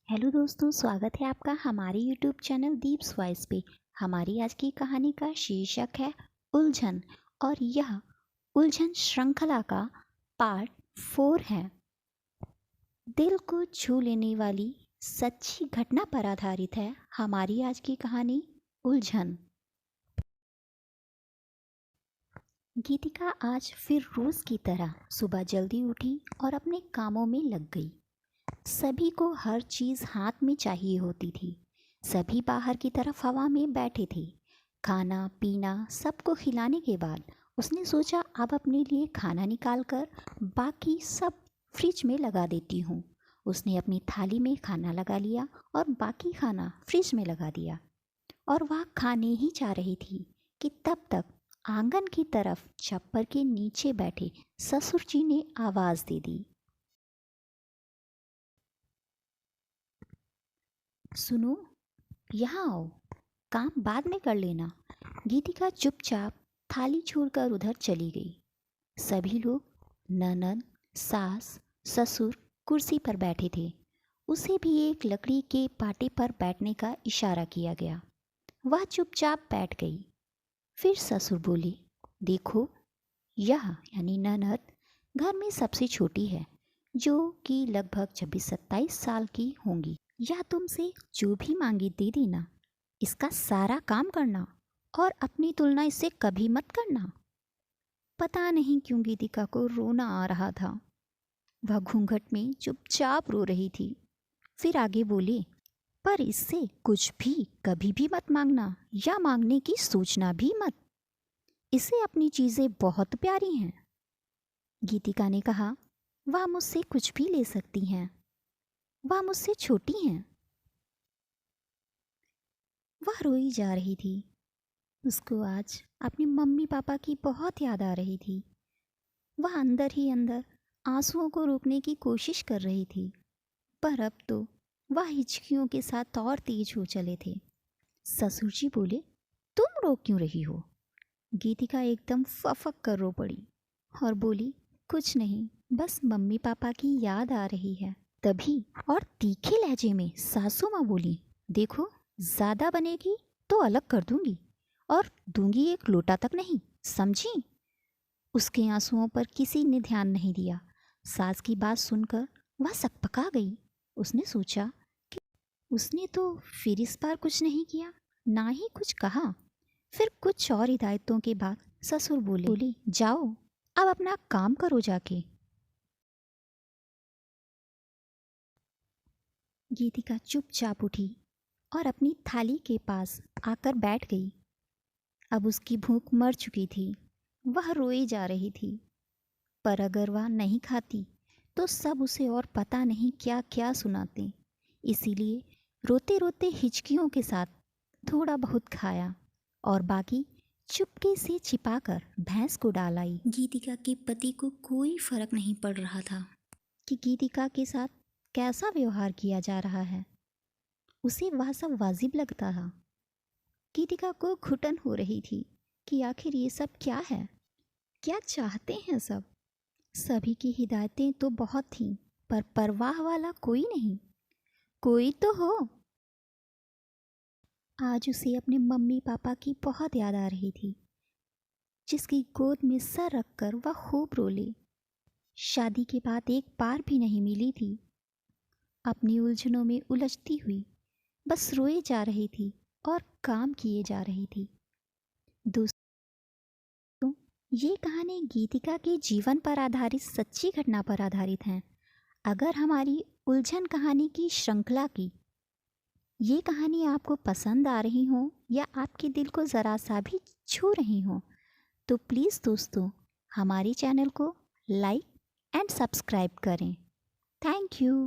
Hello दोस्तों, स्वागत है आपका हमारे यूट्यूब चैनल दीप्स वॉइस पे। हमारी आज की कहानी का शीर्षक है उलझन और यह उलझन श्रृंखला का पार्ट 4 है। दिल को छू लेने वाली सच्ची घटना पर आधारित है हमारी आज की कहानी उलझन। गीतिका आज फिर रोज की तरह सुबह जल्दी उठी और अपने कामों में लग गई। सभी को हर चीज़ हाथ में चाहिए होती थी। सभी बाहर की तरफ हवा में बैठे थे। खाना पीना सबको खिलाने के बाद उसने सोचा अब अपने लिए खाना निकाल कर बाकी सब फ्रिज में लगा देती हूँ। उसने अपनी थाली में खाना लगा लिया और बाकी खाना फ्रिज में लगा दिया और वह खाने ही जा रही थी कि तब तक आंगन की तरफ छप्पर के नीचे बैठे ससुर जी ने आवाज़ दे दी, सुनो, यहाँ आओ, काम बाद में कर लेना। गीतिका चुपचाप थाली छोड़कर उधर चली गई। सभी लोग ननद, सास, ससुर कुर्सी पर बैठे थे। उसे भी एक लकड़ी के पाटे पर बैठने का इशारा किया गया। वह चुपचाप बैठ गई। फिर ससुर बोली, देखो, यह यानी ननद घर में सबसे छोटी है, जो कि लगभग 26-27 साल की होंगी। यह तुमसे जो भी मांगे दे देना, इसका सारा काम करना और अपनी तुलना इससे कभी मत करना। पता नहीं क्यों गीतिका को रोना आ रहा था। वह घूंघट में चुपचाप रो रही थी। फिर आगे बोली, पर इससे कुछ भी कभी भी मत मांगना या मांगने की सोचना भी मत। इसे अपनी चीजें बहुत प्यारी हैं। गीतिका ने कहा, वह मुझसे कुछ भी ले सकती हैं। वह मुझसे छोटी हैं। वह रोई जा रही थी। उसको आज अपने मम्मी पापा की बहुत याद आ रही थी। वह अंदर ही अंदर आंसुओं को रोकने की कोशिश कर रही थी, पर अब तो वह हिचकियों के साथ और तेज हो चले थे। ससुर जी बोले, तुम रो क्यों रही हो? गीतिका एकदम फफक कर रो पड़ी और बोली, कुछ नहीं, बस मम्मी पापा की याद आ रही है। तभी और तीखे लहजे में सासू माँ बोली, देखो, ज्यादा बनेगी तो अलग कर दूंगी और दूंगी एक लोटा तक नहीं, समझी? उसके आंसुओं पर किसी ने ध्यान नहीं दिया। सास की बात सुनकर वह सकपका गई। उसने सोचा कि उसने तो फिर इस बार कुछ नहीं किया, ना ही कुछ कहा। फिर कुछ और हिदायतों के बाद ससुर बोले, जाओ, अब अपना काम करो जाके। गीतिका चुपचाप उठी और अपनी थाली के पास आकर बैठ गई। अब उसकी भूख मर चुकी थी। वह रोई जा रही थी, पर अगर वह नहीं खाती तो सब उसे और पता नहीं क्या क्या सुनाते। इसीलिए रोते रोते हिचकियों के साथ थोड़ा बहुत खाया और बाकी चुपके से छिपाकर भैंस को डाल आई। गीतिका के पति को कोई फर्क नहीं पड़ रहा था कि गीतिका के साथ कैसा व्यवहार किया जा रहा है। उसे वह सब वाजिब लगता था। गीतिका को घुटन हो रही थी कि आखिर ये सब क्या है, क्या चाहते हैं सब। सभी की हिदायतें तो बहुत थीं, पर परवाह वाला कोई नहीं। कोई तो हो। आज उसे अपने मम्मी पापा की बहुत याद आ रही थी, जिसकी गोद में सर रखकर वह खूब रोले। शादी के बाद एक बार भी नहीं मिली थी। अपनी उलझनों में उलझती हुई बस रोए जा रही थी और काम किए जा रही थी। दोस्तों, ये कहानी गीतिका के जीवन पर आधारित सच्ची घटना पर आधारित है। अगर हमारी उलझन कहानी की श्रृंखला की ये कहानी आपको पसंद आ रही हो या आपके दिल को ज़रा सा भी छू रही हो, तो प्लीज़ दोस्तों, हमारे चैनल को लाइक एंड सब्सक्राइब करें। Thank you.